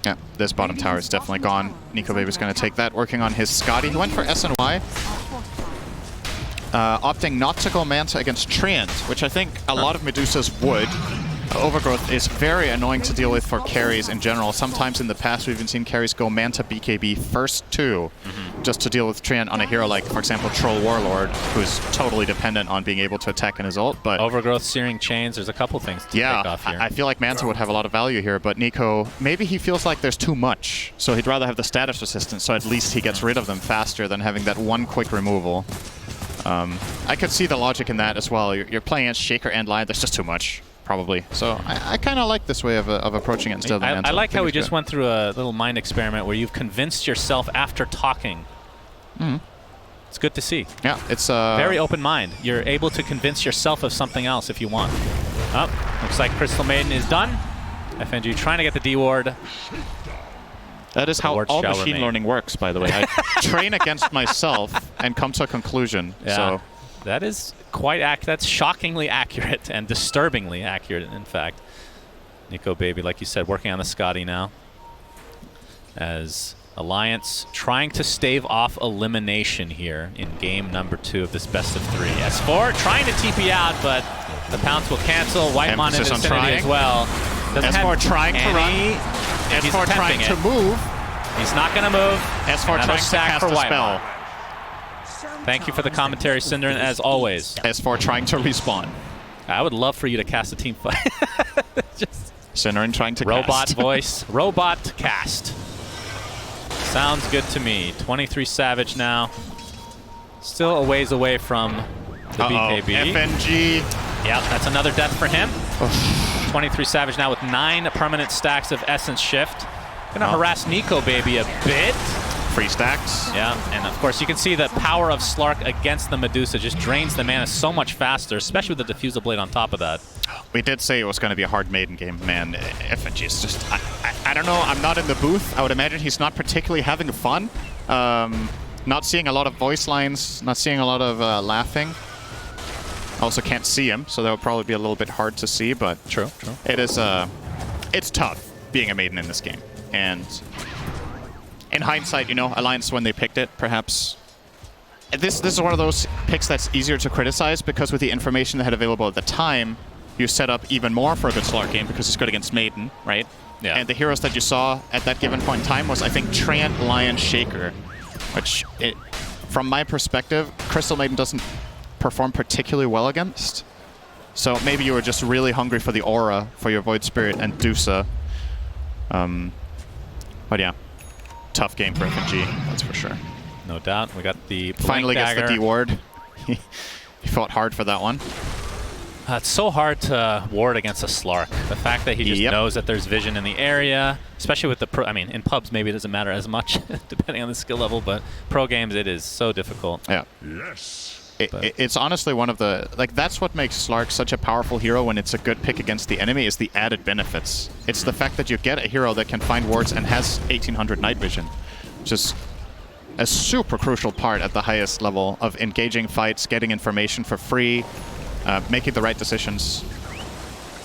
Yeah, this bottom tower is definitely gone. Nico Baby's going to take that, working on his Scotty. He went for SNY, opting not to go Manta against Treant, which I think a lot of Medusas would. Overgrowth is very annoying to deal with for carries in general. Sometimes in the past we've even seen carries go Manta BKB first too, just to deal with Treant on a hero like, for example, Troll Warlord, who's totally dependent on being able to attack in his ult. But Overgrowth, Searing Chains, there's a couple things to take off here. I feel like Manta would have a lot of value here, but Nico, maybe he feels like there's too much, so he'd rather have the status resistance, so at least he gets rid of them faster than having that one quick removal. I could see the logic in that as well. You're playing against Shaker and Lion, there's just too much. Probably. So I kind of like this way of approaching it instead of the Manta. I like how we just went through a little mind experiment where you've convinced yourself after talking. It's good to see. Yeah, it's very open mind. You're able to convince yourself of something else if you want. Looks like Crystal Maiden is done. FNG trying to get the D ward. That is how all machine learning works, by the way. I train against myself and come to a conclusion. Yeah. So that is quite that's shockingly accurate and disturbingly accurate, in fact. Nico Baby, like you said, working on the Scotty now. As Alliance trying to stave off elimination here in game number 2 of this best of 3. S4 trying to TP out, but the pounce will cancel. Whitemon in the vicinity as well. S4 trying to run. S4 trying to move. He's not going to move. S4 trying to cast a spell. Thank you for the commentary, Cinderin, as always. S4 trying to respawn. I would love for you to cast a team fight. Just Cinderin trying to robot cast. voice. Robot cast. Sounds good to me. 23 Savage now. Still a ways away from the BKB. FNG. Yeah, that's another death for him. 23 Savage now with 9 permanent stacks of Essence Shift. Gonna harass Nico Baby a bit. Free stacks. Yeah, and of course you can see the power of Slark against the Medusa just drains the mana so much faster, especially with the Diffusal Blade on top of that. We did say it was going to be a hard maiden game, man. FNG is just, I don't know, I'm not in the booth. I would imagine he's not particularly having fun. Not seeing a lot of voice lines, not seeing a lot of laughing. Also can't see him, so that would probably be a little bit hard to see, but True. It is, it's tough being a maiden in this game. And in hindsight, you know, Alliance, when they picked it, perhaps this is one of those picks that's easier to criticize because with the information they had available at the time, you set up even more for a good Slark game because it's good against Maiden, right? Yeah. And the heroes that you saw at that given point in time was, I think, Treant, Lion, Shaker, which, from my perspective, Crystal Maiden doesn't perform particularly well against. So maybe you were just really hungry for the aura for your Void Spirit and Dusa. But yeah, tough game for FNG, that's for sure. No doubt. We got the finally gets dagger. the D ward. He fought hard for that one. It's so hard to ward against a Slark. The fact that he just knows that there's vision in the area, especially with the pro. I mean, in pubs maybe it doesn't matter as much, depending on the skill level, but pro games it is so difficult. Yeah. Yes. It's honestly one of the, like, that's what makes Slark such a powerful hero when it's a good pick against the enemy, is the added benefits. It's the fact that you get a hero that can find wards and has 1800 night vision, which is a super crucial part at the highest level of engaging fights, getting information for free, making the right decisions.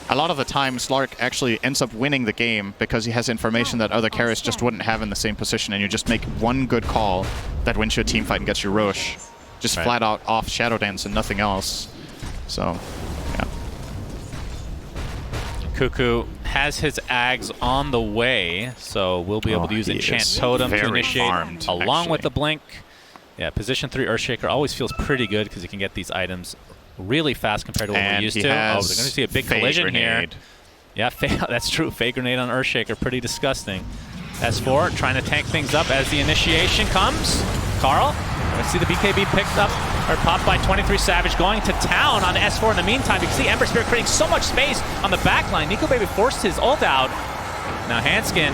A lot of the time, Slark actually ends up winning the game because he has information that other carriers just wouldn't have in the same position, and you just make one good call that wins you a team fight and gets you Roche. Just flat out off Shadow Dance and nothing else. So, yeah. Cuckoo has his Ags on the way, so we'll be able to use Enchant Totem to initiate along with the Blink. Yeah, position 3 Earthshaker always feels pretty good because you can get these items really fast compared to what we're used to. Oh, we're going to see a big collision here. Yeah, that's true. Fake Grenade on Earthshaker, pretty disgusting. S4 trying to tank things up as the initiation comes. Carl, let's see the BKB picked up, or popped by 23 Savage, going to town on S4 in the meantime. You can see Ember Spirit creating so much space on the backline. Nico Baby forced his ult out. Now Hanskin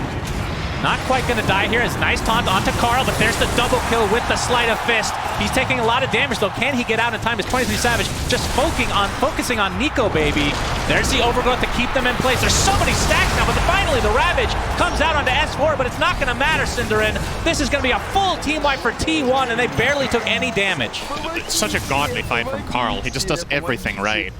not quite going to die here. It's nice taunt onto Carl, but there's the double kill with the Sleight of Fist. He's taking a lot of damage, though. Can he get out in time? Is 23 Savage just focusing on Nico Baby. There's the Overgrowth to keep them in place. There's so many stacks now, but finally the Ravage comes out onto S4, but it's not going to matter, Cinderin. This is going to be a full team wipe for T1, and they barely took any damage. It's such a godly fight from Carl. He just does everything right.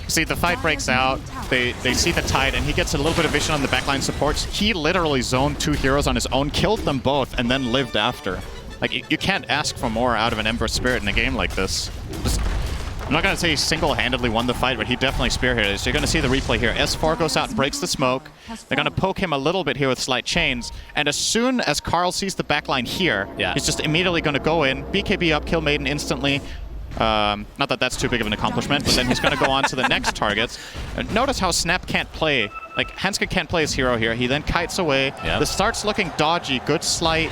See, the fight breaks out, they see the tide, and he gets a little bit of vision on the backline supports. He literally zoned 2 heroes on his own, killed them both, and then lived after. Like, you can't ask for more out of an Ember Spirit in a game like this. I'm not going to say he single-handedly won the fight, but he definitely spearheaded it. So you're going to see the replay here. S4 goes out and breaks the smoke. They're going to poke him a little bit here with Slight Chains, and as soon as Carl sees the backline here, he's just immediately going to go in, BKB up, kill Maiden instantly. Not that that's too big of an accomplishment, but then he's going to go on to the next targets. Notice how Snap can't play. Like, Hanskin can't play his hero here. He then kites away. This starts looking dodgy. Good Slight.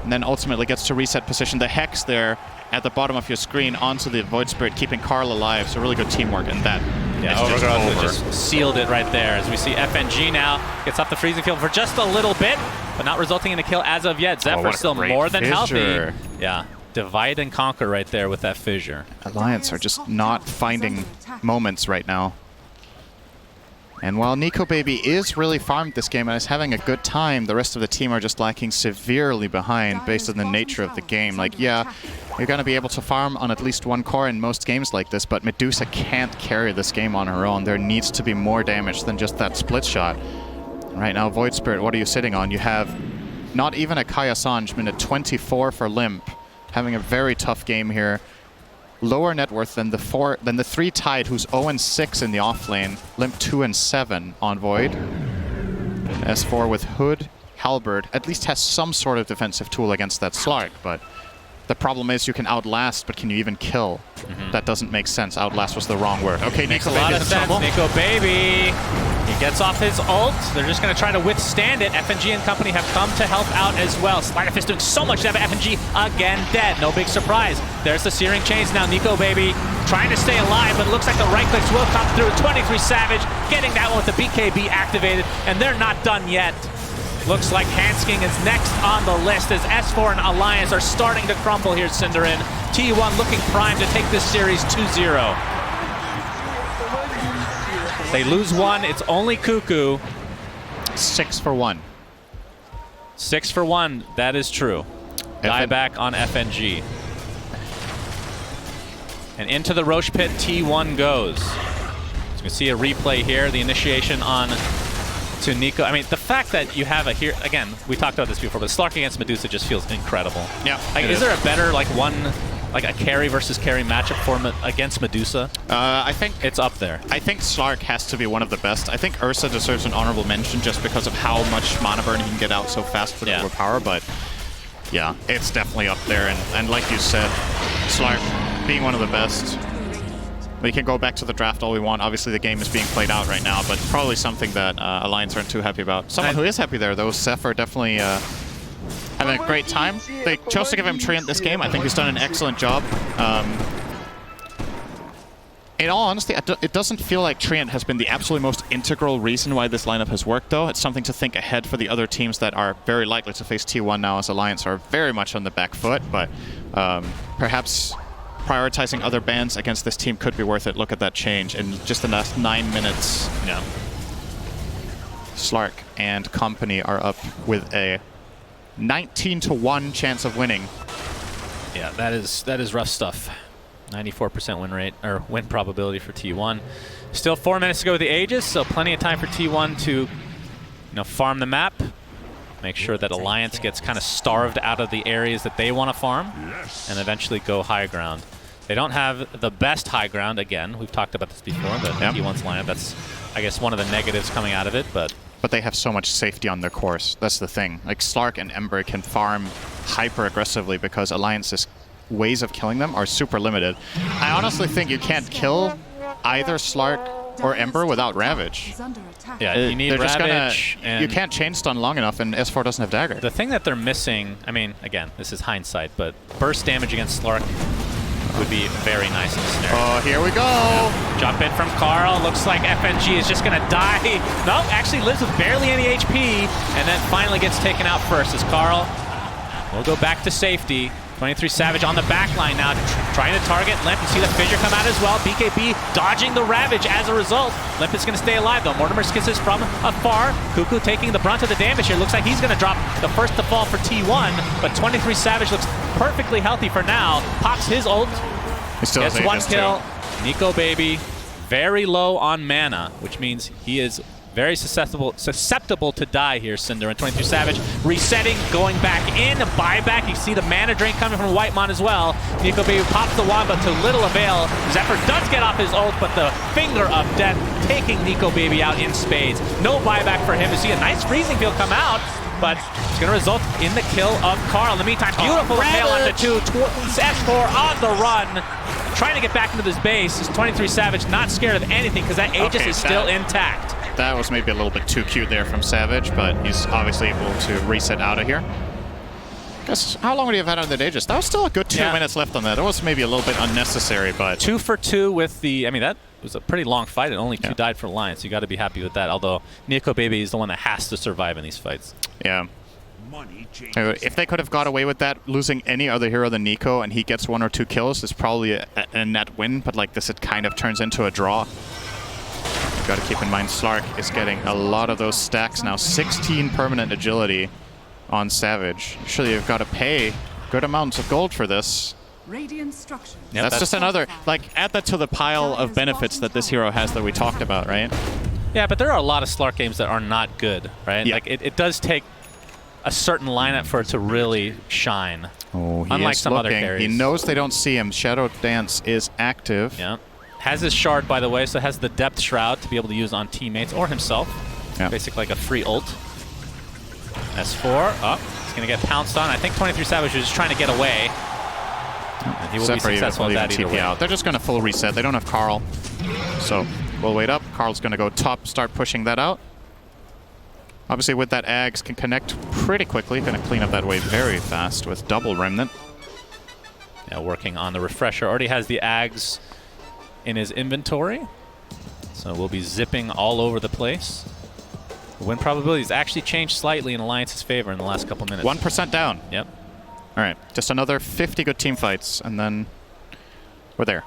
And then ultimately gets to reset position. The Hex there at the bottom of your screen onto the Void Spirit, keeping Carl alive. So really good teamwork in that. Yeah, Overgrowth just sealed it right there. As we see FNG now gets off the freezing field for just a little bit, but not resulting in a kill as of yet. Zephyr still more than healthy. Yeah. Divide and conquer right there with that fissure. Alliance are just not finding moments right now. And while Nico Baby is really farmed this game and is having a good time, the rest of the team are just lacking severely behind based on the nature of the game. Like, yeah, you're going to be able to farm on at least one core in most games like this, but Medusa can't carry this game on her own. There needs to be more damage than just that split shot. Right now, Void Spirit, what are you sitting on? You have not even a Kaya Sanj, minute 24 for Limp, having a very tough game here. Lower net worth than the 3 tied, who's 0-6 in the off lane. Limp 2-7 on Void. S4 with Hood, Halberd, at least has some sort of defensive tool against that Slark, but the problem is you can outlast, but can you even kill? That doesn't make sense. Outlast was the wrong word. Okay, Makes Nico a lot Baby of in sense. trouble. Nico Baby, he gets off his ult. They're just going to try to withstand it. FNG and company have come to help out as well. Slider Fist doing so much damage. FNG again dead. No big surprise. There's the Searing Chains now. Nico Baby trying to stay alive, but it looks like the right clicks will come through. 23 Savage getting that one with the BKB activated, and they're not done yet. Looks like Hansking is next on the list as S4 and Alliance are starting to crumble here, Cinderin. T1 looking primed to take this series 2-0. They lose one, it's only Cuckoo. 6 for 1. 6 for 1, that is true. Dieback on FNG. And into the Roche Pit, T1 goes. So you can see a replay here, the initiation on to Nico. I mean, the fact that you have a here again, we talked about this before, but Slark against Medusa just feels incredible. Yeah. Like, is there a better like a carry versus carry matchup for against Medusa? I think It's up there. I think Slark has to be one of the best. I think Ursa deserves an honorable mention just because of how much mana burn he can get out so fast with overpower, but yeah, it's definitely up there. And like you said, Slark being one of the best. We can go back to the draft all we want. Obviously, the game is being played out right now, but probably something that Alliance aren't too happy about. Someone who is happy there, though, Zephyr, definitely having a great time. They chose to give him Treant this game. I think he's done an excellent job. In all honesty, it doesn't feel like Treant has been the absolutely most integral reason why this lineup has worked, though. It's something to think ahead for the other teams that are very likely to face T1 now, as Alliance are very much on the back foot, but perhaps prioritizing other bans against this team could be worth it. Look at that change in just the last 9 minutes. Yeah. Slark and company are up with a 19-1 chance of winning. Yeah, that is rough stuff. 94% win rate or win probability for T1. Still 4 minutes to go with the Aegis, so plenty of time for T1 to farm the map. Make sure that Alliance gets kind of starved out of the areas that they want to farm, and eventually go high ground. They don't have the best high ground, again. We've talked about this before, but T1's lineup, that's, I guess, one of the negatives coming out of it, but they have so much safety on their course. That's the thing. Like, Slark and Ember can farm hyper-aggressively because Alliance's ways of killing them are super limited. I honestly think you can't kill either Slark or Ember without Ravage. yeah, you need Ravage. And you can't chain stun long enough, and S4 doesn't have Dagger. the thing that they're missing, I mean, again, this is hindsight, but burst damage against Slark would be very nice in this scenario. Oh, here we go! Jump in from Carl. Looks like FNG is just going to die. No, actually lives with barely any HP, and then finally gets taken out first as Carl will go back to safety. 23 Savage on the back line now, trying to target Limp. You see the Fissure come out as well. BKB dodging the Ravage as a result. Limp is going to stay alive, though. Mortimer kisses from afar. Cuckoo taking the brunt of the damage here. Looks like he's going to drop the first to fall for T1, but 23 Savage looks perfectly healthy for now. Pops his ult. He still Gets has one Aegis kill. too. Nico Baby, very low on mana, which means he is very susceptible to die here, Cinder. And 23 Savage resetting, going back in, a buyback. You see the mana drain coming from Whitemon as well. Nico Baby pops the wand, but to little avail. Zephyr does get off his ult, but the finger of death taking Nico Baby out in spades. No buyback for him. You see a nice freezing field come out, but it's going to result in the kill of Carl. In the meantime, beautiful fail on the two. S4 on the run, trying to get back into this base. Is 23 Savage not scared of anything because that Aegis is still intact. That was maybe a little bit too cute there from Savage, but he's obviously able to reset out of here. Guess, how long would he have had on the Aegis? That was still a good 2 minutes left on that. It was maybe a little bit unnecessary, but 2 for 2 with the, I mean, that was a pretty long fight, and only 2 died for Alliance. You got to be happy with that, although Nico Baby is the one that has to survive in these fights. Yeah. If they could have got away with that, losing any other hero than Nico, and he gets 1 or 2 kills, is probably a net win, but like this, it kind of turns into a draw. Got to keep in mind, Slark is getting a lot of those stacks now. 16 permanent agility on Savage. Usually you've got to pay good amounts of gold for this. Radiant structure. Yep, that's just another, like, add that to the pile of benefits that this hero has that we talked about, right? Yeah, but there are a lot of Slark games that are not good, right? Yeah. Like, it does take a certain lineup for it to really shine. Oh, he unlike is some other looking. carries. He knows they don't see him. Shadow Dance is active. Yeah. Has his shard, by the way, so has the Depth Shroud to be able to use on teammates or himself. Yeah. Basically like a free ult. S4. Oh, he's going to get pounced on. I think 23 Savage is just trying to get away. And he will be successful at that either way. Out. They're just going to full reset. They don't have Carl. So we'll wait up. Carl's going to go top, start pushing that out. Obviously, with that, Ags can connect pretty quickly. Going to clean up that wave very fast with double Remnant. Yeah, working on the refresher. Already has the Ags in his inventory. So we'll be zipping all over the place. The win probability has actually changed slightly in Alliance's favor in the last couple minutes. 1% down. Yep. All right, just another 50 good team fights, and then we're there.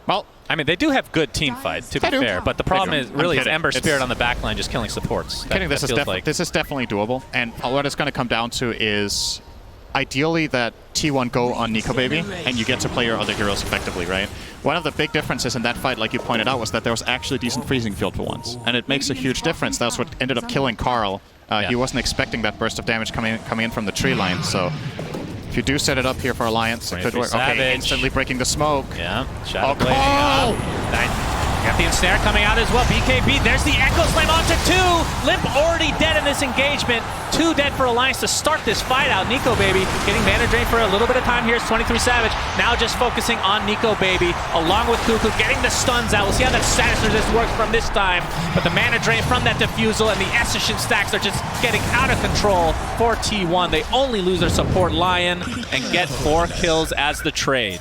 Well, I mean, they do have good team fights, to be fair, but the problem is really is Ember Spirit on the backline just killing supports. This is definitely doable, and what it's going to come down to is ideally that T1 go on Nico Baby, and you get to play your other heroes effectively, right? One of the big differences in that fight, like you pointed out, was that there was actually decent freezing field for once, and it makes a huge difference. That's what ended up killing Carl. He wasn't expecting that burst of damage coming in from the tree line, so if you do set it up here for Alliance, it could work. Savage. Okay, instantly breaking the smoke. Yeah, Shadow Blade. Got the ensnare coming out as well. BKB, there's the Echo Slam onto 2. Limp already dead in this engagement. 2 dead for Alliance to start this fight out. Nico Baby getting mana drain for a little bit of time here. It's 23 Savage. Now just focusing on Nico Baby along with Cuckoo, getting the stuns out. We'll see how that status resist works from this time. But the mana drain from that Diffusal and the Essential stacks are just getting out of control for T1. They only lose their support Lion and get 4 kills as the trade.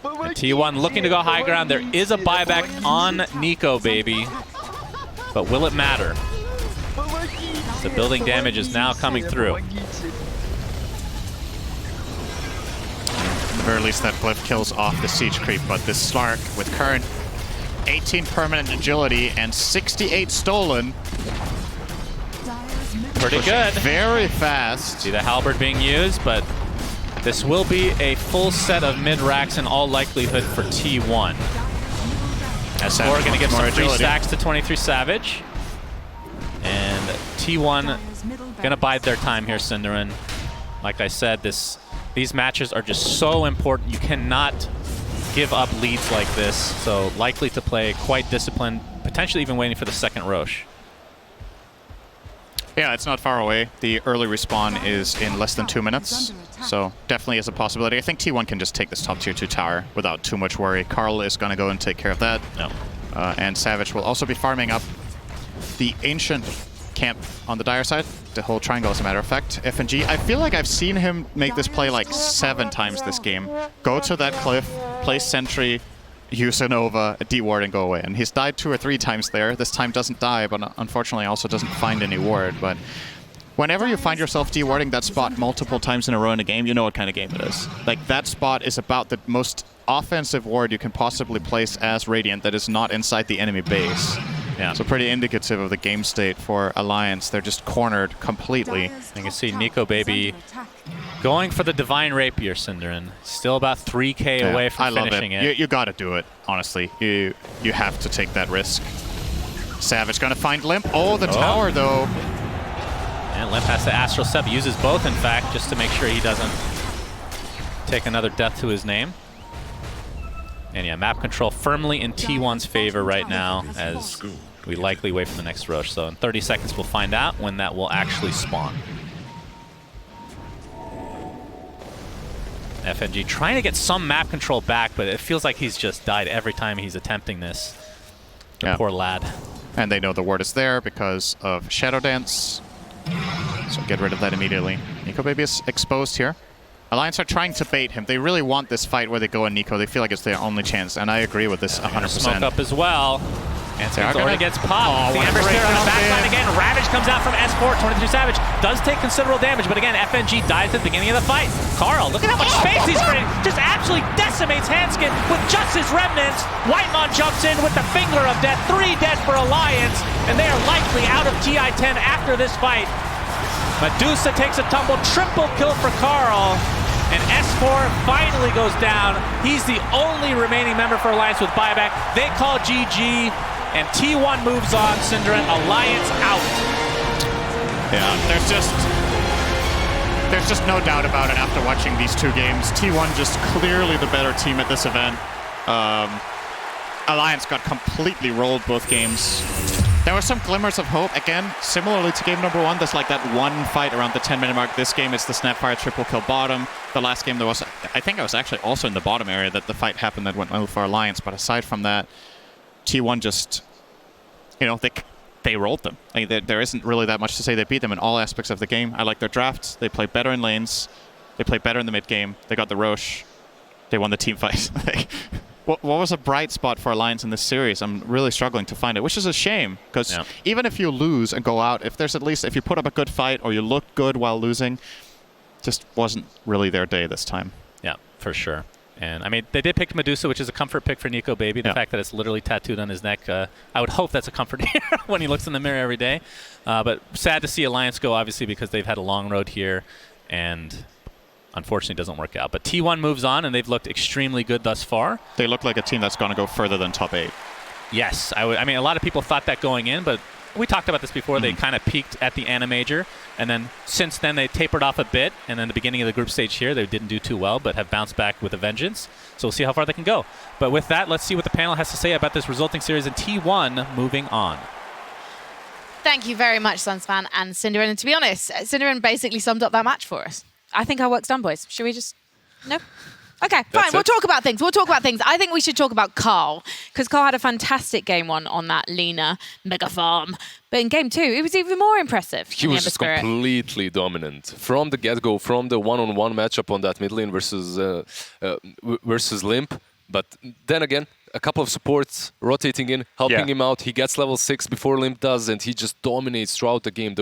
And T1 looking to go high ground. There is a buyback on Nico Baby, but will it matter? The building damage is now coming through. At the very least, that glyph kills off the siege creep, but this Slark with current 18 permanent agility and 68 stolen. Pretty good. Very fast. See the halberd being used, but this will be a full set of mid-racks in all likelihood for T1. S4 going to give some free stacks to 23 Savage. And T1 going to bide their time here, Cinderin. Like I said, these matches are just so important. You cannot give up leads like this. So likely to play quite disciplined, potentially even waiting for the second Roche. Yeah, it's not far away. The early respawn is in less than 2 minutes, so definitely is a possibility. I think T1 can just take this top tier 2 tower without too much worry. Carl is going to go and take care of that. No. And Savage will also be farming up the Ancient camp on the Dire side. The whole triangle, as a matter of fact. FNG, I feel like I've seen him make this play like 7 times this game. Go to that cliff, place sentry, use a Nova, a D-ward, and go away. And he's died 2 or 3 times there. This time doesn't die, but unfortunately also doesn't find any ward. But whenever you find yourself D-warding that spot multiple times in a row in a game, you know what kind of game it is. Like, that spot is about the most offensive ward you can possibly place as Radiant that is not inside the enemy base. Yeah. So pretty indicative of the game state for Alliance. They're just cornered completely. You can see Nico Baby going for the Divine Rapier, Cinderin. Still about 3k away from finishing it. You gotta do it, honestly. You have to take that risk. Savage gonna find Limp. Oh, the tower, though. And Limp has to Astral Step. Uses both, in fact, just to make sure he doesn't take another death to his name. And yeah, map control firmly in T1's favor right now, as we likely wait for the next rush. So in 30 seconds, we'll find out when that will actually spawn. FNG trying to get some map control back, but it feels like he's just died every time he's attempting this. The poor lad. And they know the ward is there because of Shadow Dance. So get rid of that immediately. Nico Baby is exposed here. Alliance are trying to bait him. They really want this fight where they go on Nico. They feel like it's their only chance, and I agree with this 100%. Smoke up as well. And Sanzora gets popped. The Ember Spear on the backline again. Ravage comes out from S4. 23 Savage does take considerable damage, but again, FNG dies at the beginning of the fight. Carl, look at how much space he's creating. Just absolutely decimates Hanskin with just his remnants. Whitemon jumps in with the finger of death. 3 dead for Alliance, and they are likely out of TI-10 after this fight. Medusa takes a tumble. Triple kill for Carl. And S4 finally goes down. He's the only remaining member for Alliance with buyback. They call GG. And T1 moves on, Synderen, Alliance out. Yeah, there's just no doubt about it after watching these 2 games. T1 just clearly the better team at this event. Alliance got completely rolled both games. There were some glimmers of hope. Again, similarly to game number 1, there's like that one fight around the 10-minute mark. This game, it's the Snapfire triple kill bottom. The last game, there was, I think I was actually also in the bottom area that the fight happened that went well for Alliance. But aside from that, T1 just, you know, they rolled them. Like, there isn't really that much to say. They beat them in all aspects of the game. I like their drafts. They play better in lanes. They play better in the mid game. They got the Roche. They won the team fight. What was a bright spot for Alliance in this series? I'm really struggling to find it, which is a shame, because even if you lose and go out, if you put up a good fight or you look good while losing, just wasn't really their day this time. Yeah, for sure. And I mean, they did pick Medusa, which is a comfort pick for Nico Baby. The fact that it's literally tattooed on his neck, I would hope that's a comfort here when he looks in the mirror every day. But sad to see Alliance go, obviously, because they've had a long road here, and unfortunately doesn't work out. But T1 moves on, and they've looked extremely good thus far. They look like a team that's going to go further than top 8. Yes. I mean, a lot of people thought that going in, but we talked about this before. They kind of peaked at the Ana Major, and then since then they tapered off a bit, and then the beginning of the group stage here, they didn't do too well, but have bounced back with a vengeance. So we'll see how far they can go. But with that, let's see what the panel has to say about this resulting series, and T1 moving on. Thank you very much, Sunspan and Synderen. And to be honest, Synderen basically summed up that match for us. I think our work's done, boys. Should we just... No? Okay, fine. We'll talk about things. I think we should talk about Carl, because Carl had a fantastic game 1 on that Lina mega farm. But in game 2, it was even more impressive. He was just completely dominant. From the get-go, from the one-on-one matchup on that mid lane versus Limp. But then again, a couple of supports rotating in, helping him out. He gets level 6 before Limp does, and he just dominates throughout the game.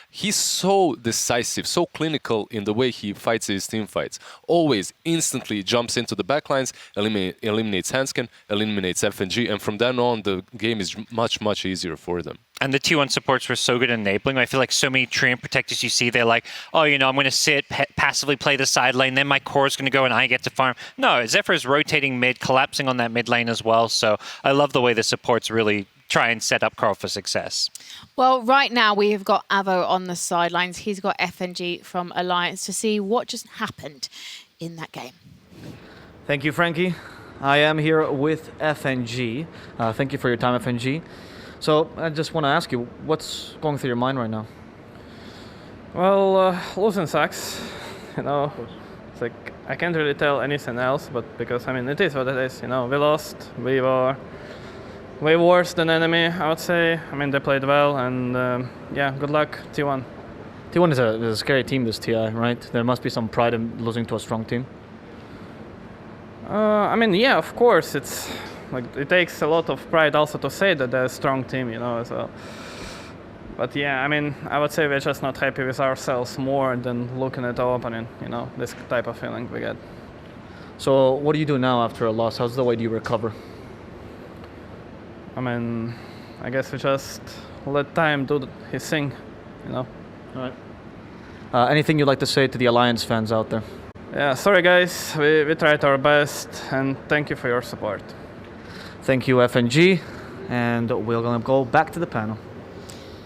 He's so decisive, so clinical in the way he fights his team fights. Always instantly jumps into the backlines, eliminates Hanskin, eliminates FNG, and from then on, the game is much, much easier for them. And the T1 supports were so good at enabling. I feel like so many Treant protectors you see, they're like, oh, you know, I'm going to sit, passively play the side lane, then my core is going to go and I get to farm. No, Zephyr is rotating mid, collapsing on that mid lane as well. So I love the way the supports really try and set up Carl for success. Well, right now we have got Avo on the sidelines. He's got FNG from Alliance to see what just happened in that game. Thank you, Frankie. I am here with FNG. Thank you for your time, FNG. So I just want to ask you, what's going through your mind right now? Well, losing sucks. You know, it's like I can't really tell anything else, but because I mean it is what it is. You know, we lost. We were way worse than enemy, I would say. I mean they played well, and yeah, good luck, T1. T1 is a scary team, this TI, right? There must be some pride in losing to a strong team. I mean, yeah, of course, it's like it takes a lot of pride also to say that they're a strong team, you know, as well. But yeah, I mean, I would say we're just not happy with ourselves more than looking at our opponent, you know, this type of feeling we get. So what do you do now after a loss? How's the way do you recover? I mean, I guess we just let time do his thing, you know. All right. Anything you'd like to say to the Alliance fans out there? Yeah, sorry guys, we tried our best, and thank you for your support. Thank you, FNG, and we're gonna go back to the panel.